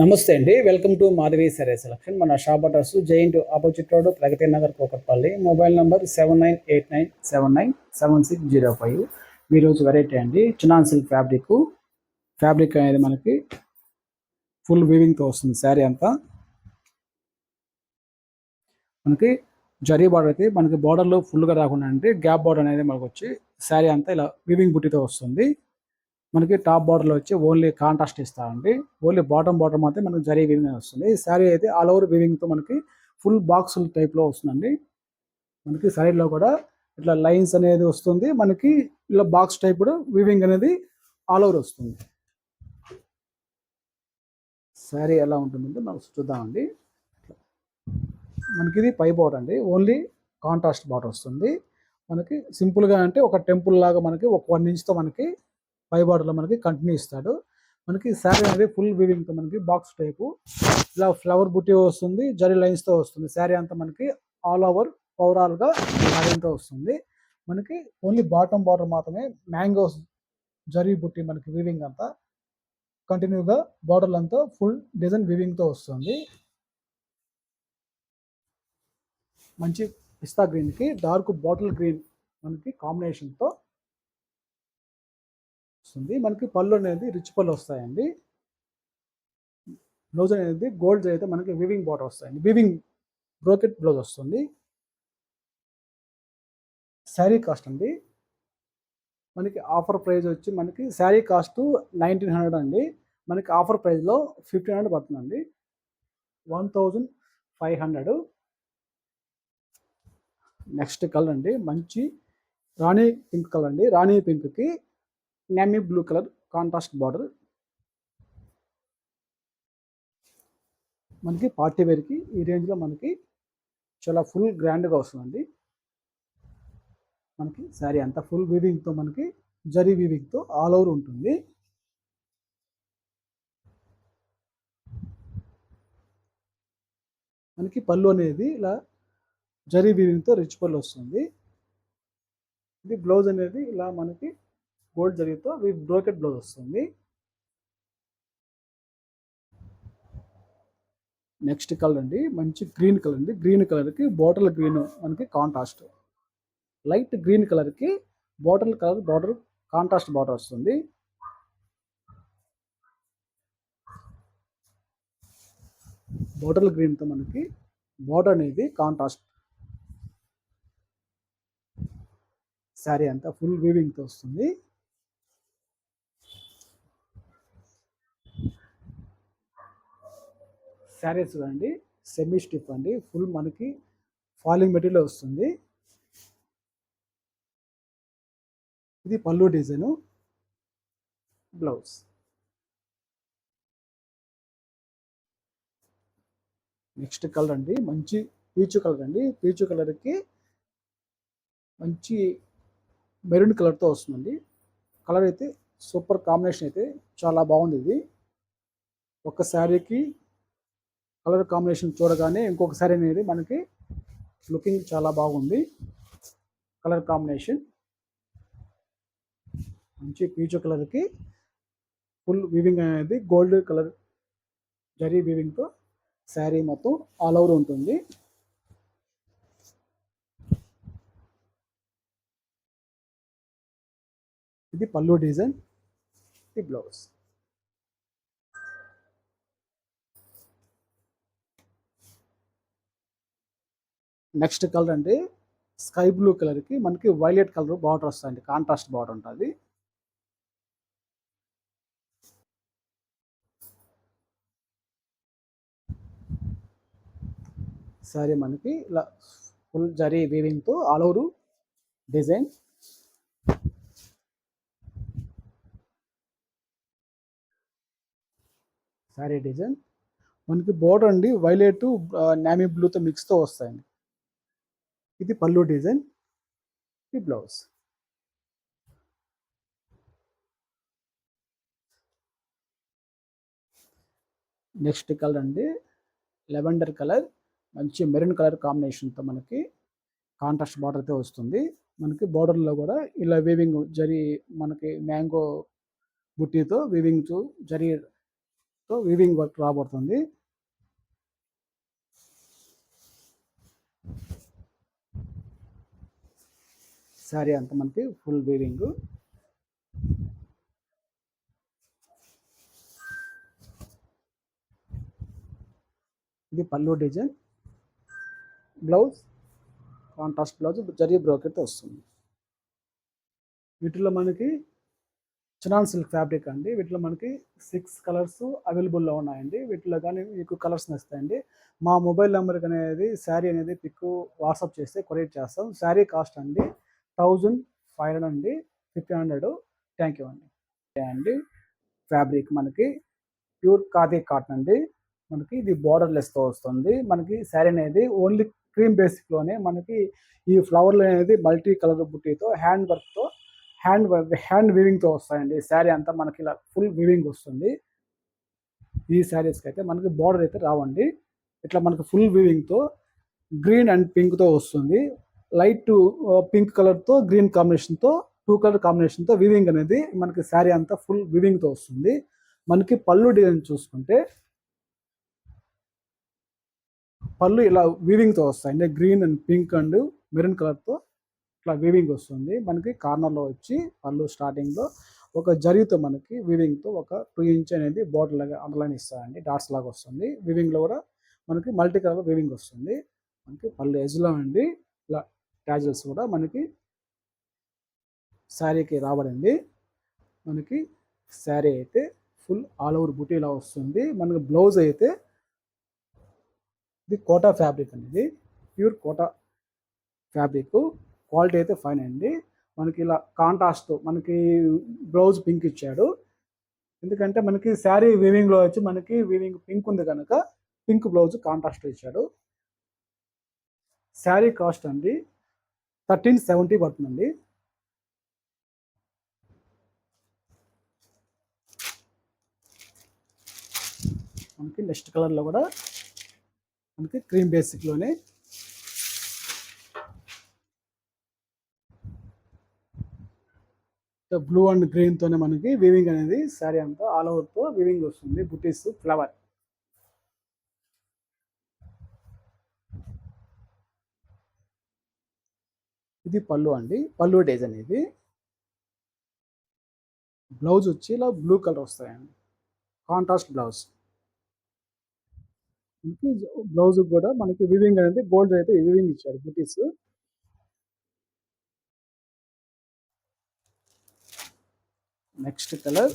నమస్తే అండి. Welcome to Madhavi sari selection. మన shop address giant opposite road, Pragathi Nagar, Kukatpally. Mobile number 7989797605. ఈరోజు వెరైటీ అండి, చినాన్ సిల్క్ ఫ్యాబ్రిక్. ఫ్యాబ్రిక్ అనేది మనకి ఫుల్ వీవింగ్తో వస్తుంది. శారీ అంతా మనకి జరీ బార్డర్ అయితే మనకి బార్డర్లో ఫుల్గా రాకుండా అంటే గ్యాప్ బార్డర్ అనేది మనకు వచ్చి శారీ అంతా ఇలా వీవింగ్ బుట్టితో వస్తుంది. మనకి టాప్ బార్డర్లో వచ్చి ఓన్లీ కాంట్రాస్ట్ ఇస్తామండి. ఓన్లీ బాటమ్ బార్డర్ మాత్రం మనకి జరీ వీవింగ్ వస్తుంది. ఈ శారీ అయితే ఆల్ ఓవర్ వీవింగ్తో మనకి ఫుల్ బాక్స్ టైప్లో వస్తుందండి. మనకి సైడ్లో కూడా ఇట్లా లైన్స్ అనేది వస్తుంది. మనకి ఇలా బాక్స్ టైప్ కూడా వీవింగ్ అనేది ఆల్ ఓవర్ వస్తుంది. శారీ ఎలా ఉంటుందంటే మనం చూద్దామండి. మనకి ఇది పై బార్డర్ అండి, ఓన్లీ కాంట్రాస్ట్ బార్డర్ వస్తుంది. మనకి సింపుల్గా అంటే ఒక టెంపుల్ లాగా మనకి ఒక 1 ఇంచ్తో మనకి పై బార్డర్లో మనకి కంటిన్యూ ఇస్తాడు. మనకి శారీ అనేది ఫుల్ వీవింగ్తో మనకి బాక్స్ టైపు ఇలా ఫ్లవర్ బుట్టి వస్తుంది, జరీ లైన్స్తో వస్తుంది. శారీ అంతా మనకి ఆల్ ఓవర్ ఓవరాల్గా శారీతో వస్తుంది. మనకి ఓన్లీ బాటమ్ బార్డర్ మాత్రమే మ్యాంగోస్ జరీ బుట్టి మనకి వీవింగ్ అంతా కంటిన్యూగా బార్డర్లు అంతా ఫుల్ డిజైన్ వీవింగ్తో వస్తుంది. మంచి పిస్తా గ్రీన్కి డార్క్ బాటిల్ గ్రీన్ మనకి కాంబినేషన్తో వస్తుంది. మనకి పళ్ళు అనేది రిచ్ పళ్ళు వస్తాయండి. బ్లౌజ్ అనేది గోల్డ్ అయితే మనకి వీవింగ్ బార్డర్ వస్తాయండి, వీవింగ్ బ్రోకెట్ బ్లౌజ్ వస్తుంది. శారీ కాస్ట్ అండి మనకి ఆఫర్ ప్రైస్ వచ్చి మనకి శారీ కాస్ట్ 1900 అండి. మనకి ఆఫర్ ప్రైస్లో 1500 పడుతుందండి, 1500. నెక్స్ట్ కలర్ అండి, మంచి రాణి పింక్ కలర్ అండి. రాణి పింక్కి నేమీ బ్లూ కలర్ కాంట్రాస్ట్ బార్డర్. మనకి పార్టీ వేర్కి ఈ రేంజ్లో మనకి చాలా ఫుల్ గ్రాండ్గా వస్తుందండి. మనకి శారీ అంతా ఫుల్ వీవింగ్తో మనకి జరీ వీవింగ్తో ఆల్ ఓవర్ ఉంటుంది. మనకి పళ్ళు అనేది ఇలా జరీ వీవింగ్తో రిచ్ పళ్ళు వస్తుంది. ఇది బ్లౌజ్ అనేది ఇలా మనకి గోల్డ్ జరీతో బ్రోకెట్ బ్లౌజ్ వస్తుంది. నెక్స్ట్ కలర్ అండి, మంచి గ్రీన్ కలర్ అండి. గ్రీన్ కలర్కి బాటిల్ గ్రీన్ మనకి కాంట్రాస్ట్, లైట్ గ్రీన్ కలర్కి bottle colour border contrast border వస్తుంది. బాటిల్ గ్రీన్తో మనకి బార్డర్ అనేది కాంట్రాస్ట్. శారీ అంతా ఫుల్ వీవింగ్తో వస్తుంది. శారీస్ చూడండి, సెమీ స్టిఫ్ అండి, ఫుల్ మనకి ఫాలింగ్ మెటీరియల్ వస్తుంది. ఇది పళ్ళు డిజైను, బ్లౌజ్. నెక్స్ట్ కలర్ అండి, మంచి పీచు కలర్ అండి. పీచు కలర్కి మంచి మెరూన్ కలర్తో వస్తుందండి. కలర్ అయితే సూపర్ కాంబినేషన్, అయితే చాలా బాగుంది. ఇది ఒక శారీకి కలర్ కాంబినేషన్ చూడగానే ఇంకొక శారీ అనేది మనకి లుకింగ్ చాలా బాగుంది. కలర్ కాంబినేషన్ మంచి పీచు కలర్కి ఫుల్ వీవింగ్ అనేది గోల్డ్ కలర్ జరీ వీవింగ్తో శారీ మొత్తం ఆల్ ఓవర్ ఉంటుంది. ఇది పళ్ళు డిజైన్, ఇది బ్లౌజ్. నెక్స్ట్ కలర్ అండి, స్కై బ్లూ కలర్కి మనకి వైలెట్ కలర్ బార్డర్ వస్తుంది, కాంట్రాస్ట్ బార్డర్ ఉంటుంది. శారీ మనకి ఇలా ఫుల్ జరీ వీవింగ్తో all over design. Sari design మనకి బోర్డర్ అండి వైలెట్ నేమీ బ్లూతో మిక్స్తో వస్తాయండి. ఇది పళ్ళు డిజైన్, ఇది బ్లౌజ్. నెక్స్ట్ కలర్ అండి, లెవెండర్ కలర్, మంచి మెరూన్ కలర్ కాంబినేషన్తో మనకి కాంట్రాస్ట్ బార్డర్తో వస్తుంది. మనకి బార్డర్లో కూడా ఇలా వీవింగ్ జరీ మనకి మ్యాంగో బుట్టీతో వీవింగ్ జరీ తో వీవింగ్ వర్క్ రాబడుతుంది. శారీ అంతా మనకి ఫుల్ వీవింగ్. ఇది పళ్ళు design. Blouse contrast blouse zari బ్రోకెట్తో వస్తుంది. వీటిలో మనకి చినాన్ సిల్క్ ఫ్యాబ్రిక్ అండి. వీటిలో మనకి 6 కలర్స్ అవైలబుల్లో ఉన్నాయండి. వీటిలో కానీ మీకు కలర్స్ నచ్చుతాయండి. మా మొబైల్ నెంబర్కి అనేది శారీ అనేది పిక్ వాట్సాప్ చేస్తే కొరియర్ చేస్తాం. శారీ కాస్ట్ అండి 1500 అండి, 1500. థ్యాంక్ యూ అండి. అండి ఫ్యాబ్రిక్ మనకి ప్యూర్ ఖాదీ కాటన్ అండి. మనకి ఇది బోర్డర్లెస్తో వస్తుంది. మనకి శారీ అనేది ఓన్లీ క్రీమ్ బేసిక్లోనే మనకి ఈ ఫ్లవర్లు అనేది మల్టీ కలర్ బుట్టీతో హ్యాండ్ వర్క్తో హ్యాండ్ వీవింగ్తో వస్తాయండి. శారీ అంతా మనకి ఇలా ఫుల్ వీవింగ్ వస్తుంది. ఈ శారీస్కి అయితే మనకి బార్డర్ అయితే రావండి. ఇట్లా మనకి ఫుల్ వీవింగ్తో గ్రీన్ అండ్ పింక్తో వస్తుంది. లైట్ పింక్ కలర్తో గ్రీన్ కాంబినేషన్తో 2 కలర్ కాంబినేషన్తో వీవింగ్ అనేది మనకి శారీ అంతా ఫుల్ వీవింగ్తో వస్తుంది. మనకి పళ్ళు డిజైన్ చూసుకుంటే పళ్ళు ఇలా వీవింగ్తో వస్తాయండి. Green and pink and maroon కలర్తో ఇట్లా వీవింగ్ వస్తుంది. మనకి కార్నర్లో వచ్చి పళ్ళు స్టార్టింగ్లో ఒక జరీతో మనకి వీవింగ్తో ఒక 2 ఇంచ్ అనేది బోర్డర్ లాగా అండర్లైన్ ఇస్తారండి. డాట్స్ లాగా వస్తుంది. వీవింగ్లో కూడా మనకి మల్టీ కలర్ వీవింగ్ వస్తుంది. మనకి పళ్ళు ఎజ్లో అండి ఇలా ట్యాజల్స్ కూడా మనకి శారీకి రాబడింది. మనకి శారీ అయితే ఫుల్ ఆల్ ఓవర్ బుటీలా వస్తుంది. మనకి బ్లౌజ్ అయితే ఇది కోటా ఫ్యాబ్రిక్ అనేది ప్యూర్ కోటా ఫ్యాబ్రిక్. క్వాలిటీ అయితే ఫైన్ అండి. మనకి ఇలా కాంట్రాస్ట్ మనకి బ్లౌజ్ పింక్ ఇచ్చాడు. ఎందుకంటే మనకి శారీ వీవింగ్లో వచ్చి మనకి వీవింగ్ పింక్ ఉంది కనుక పింక్ బ్లౌజ్ కాంట్రాస్ట్ ఇచ్చాడు. శారీ కాస్ట్ అండి 1370 పడుతుందండి. మనకి నెక్స్ట్ కలర్లో కూడా మనకి క్రీమ్ బేసిక్లోనే బ్లూ అండ్ గ్రీన్తోనే మనకి వీవింగ్ అనేది శారీ అంతా ఆల్ ఓవర్తో వీవింగ్ వస్తుంది. బుటీస్ ఫ్లవర్. ఇది పళ్ళు అండి. పళ్ళు డిజైన్ ఇది. బ్లౌజ్ వచ్చి ఇలా బ్లూ కలర్ వస్తాయండి. Contrast blouse. మనకి బ్లౌజ్ కూడా మనకి వీవింగ్ అనేది గోల్డ్ అయితే వీవింగ్ ఇచ్చాడు బుటీస్. నెక్స్ట్ కలర్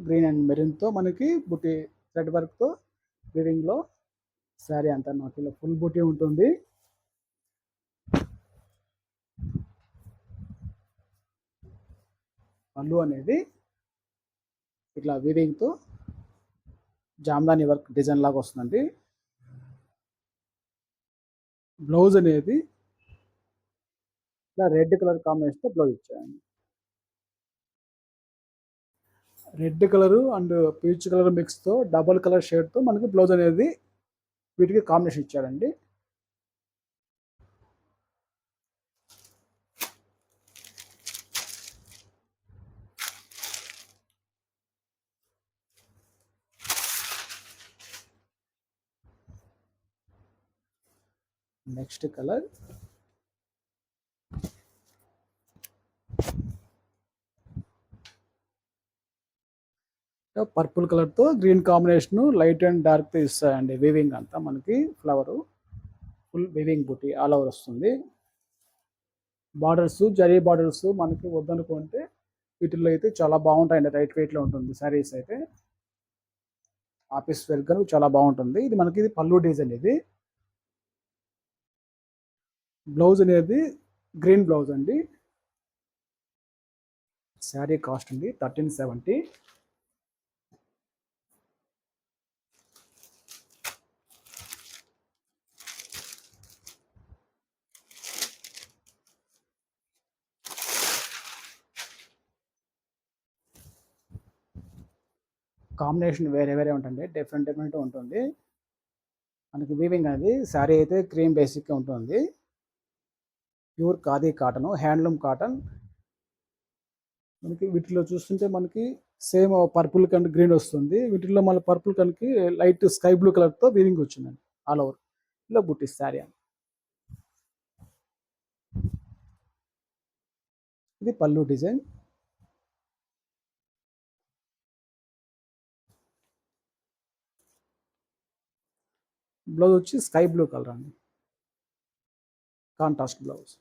గ్రీన్ అండ్ మెరూన్తో మనకి బుటీ థ్రెడ్ వర్క్తో వీవింగ్లో శారీ అంతా నాకు ఇలా ఫుల్ బుటీ ఉంటుంది. పళ్ళు అనేది ఇట్లా వీవింగ్తో జామ్దాని వర్క్ డిజైన్ లాగా వస్తుందండి. బ్లౌజ్ అనేది ఇలా రెడ్ కలర్ కాంబినేషన్తో బ్లౌజ్ ఇచ్చాయండి. Red colour and peach colour మిక్స్తో డబల్ కలర్ షేడ్తో మనకి బ్లౌజ్ అనేది వీటికి కాంబినేషన్ ఇచ్చాడండి. నెక్స్ట్ కలర్ పర్పుల్ కలర్తో గ్రీన్ కాంబినేషన్ లైట్ అండ్ డార్క్తో ఇస్తాయండి. వీవింగ్ అంతా మనకి ఫ్లవరు ఫుల్ వీవింగ్ బుటీ ఆల్ ఓవర్ వస్తుంది. బార్డర్స్ జరీ బార్డర్స్ మనకి వద్దనుకుంటే వీటిల్లో అయితే చాలా బాగుంటాయండి. లైట్ వెయిట్లో ఉంటుంది శారీస్ అయితే. ఆఫీస్ వేర్ గా చాలా బాగుంటుంది. ఇది మనకి ఇది పళ్ళు డిజైన్. ఇది బ్లౌజ్ అనేది గ్రీన్ బ్లౌజ్ అండి. శారీ కాస్ట్ అండి 1370. కాంబినేషన్ వేరే వేరే ఉంటుంది, డిఫరెంట్ డిఫరెంట్ ఉంటుంది. మనకి వీవింగ్ అనేది శారీ అయితే క్రీమ్ బేసిక్గా ఉంటుంది, pure khadi cotton, handloom cotton. మనకి వీటిలో చూస్తుంటే మనకి సేమ్ పర్పుల్ కండ్ గ్రీన్ వస్తుంది. వీటిల్లో మన పర్పుల్ కనుక లైట్ స్కై బ్లూ కలర్తో వీవింగ్ వచ్చిందండి ఆల్ ఓవర్. ఇలా బుట్టిస్ శారీ అని. ఇది పళ్ళు డిజైన్. బ్లౌజ్ వచ్చి స్కై బ్లూ కలర్ అండి, contrast blouse.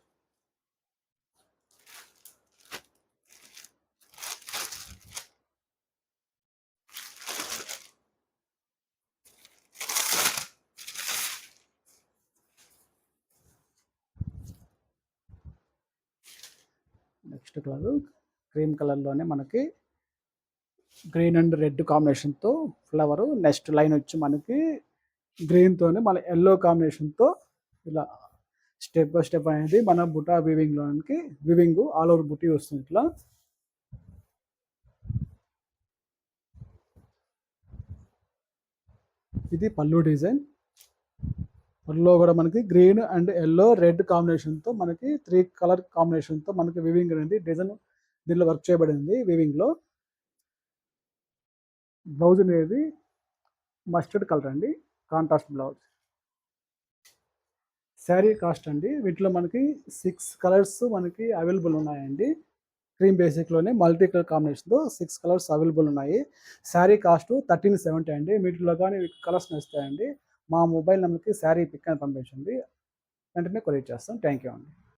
Next colour cream కలర్లోనే మనకి గ్రీన్ అండ్ రెడ్ కాంబినేషన్తో ఫ్లవరు. నెక్స్ట్ లైన్ వచ్చి మనకి గ్రీన్తోనే మన ఎల్లో కాంబినేషన్తో ఇలా స్టెప్ బై స్టెప్ అనేది మన బుటా వీవింగ్లోనికి వీవింగ్ ఆల్ ఓవర్ బుటీ వస్తుంది ఇట్లా. ఇది పళ్ళు డిజైన్. పళ్ళులో కూడా మనకి గ్రీన్ అండ్ ఎల్లో రెడ్ కాంబినేషన్తో మనకి 3 కలర్ కాంబినేషన్తో మనకి వీవింగ్ అనేది డిజైన్ దీనిలో వర్క్ చేయబడింది వీవింగ్లో. బ్లౌజ్ అనేది మస్టర్డ్ కలర్ అండి, కాంట్రాస్ట్ బ్లౌజ్. శారీ కాస్ట్ అండి, వీటిలో మనకి 6 కలర్స్ మనకి అవైలబుల్ ఉన్నాయండి. క్రీమ్ బేసిక్లోనే మల్టీ కలర్ కాంబినేషన్తో 6 కలర్స్ అవైలబుల్ ఉన్నాయి. శారీ కాస్ట్ 1370 అండి. వీటిలో కానీ కలర్స్ నచ్చుతాయండి, మా మొబైల్ నెంబర్కి శారీ పిక్ అని పంపించండి, వెంటనే కొరియర్ చేస్తాం. థ్యాంక్ యూ అండి.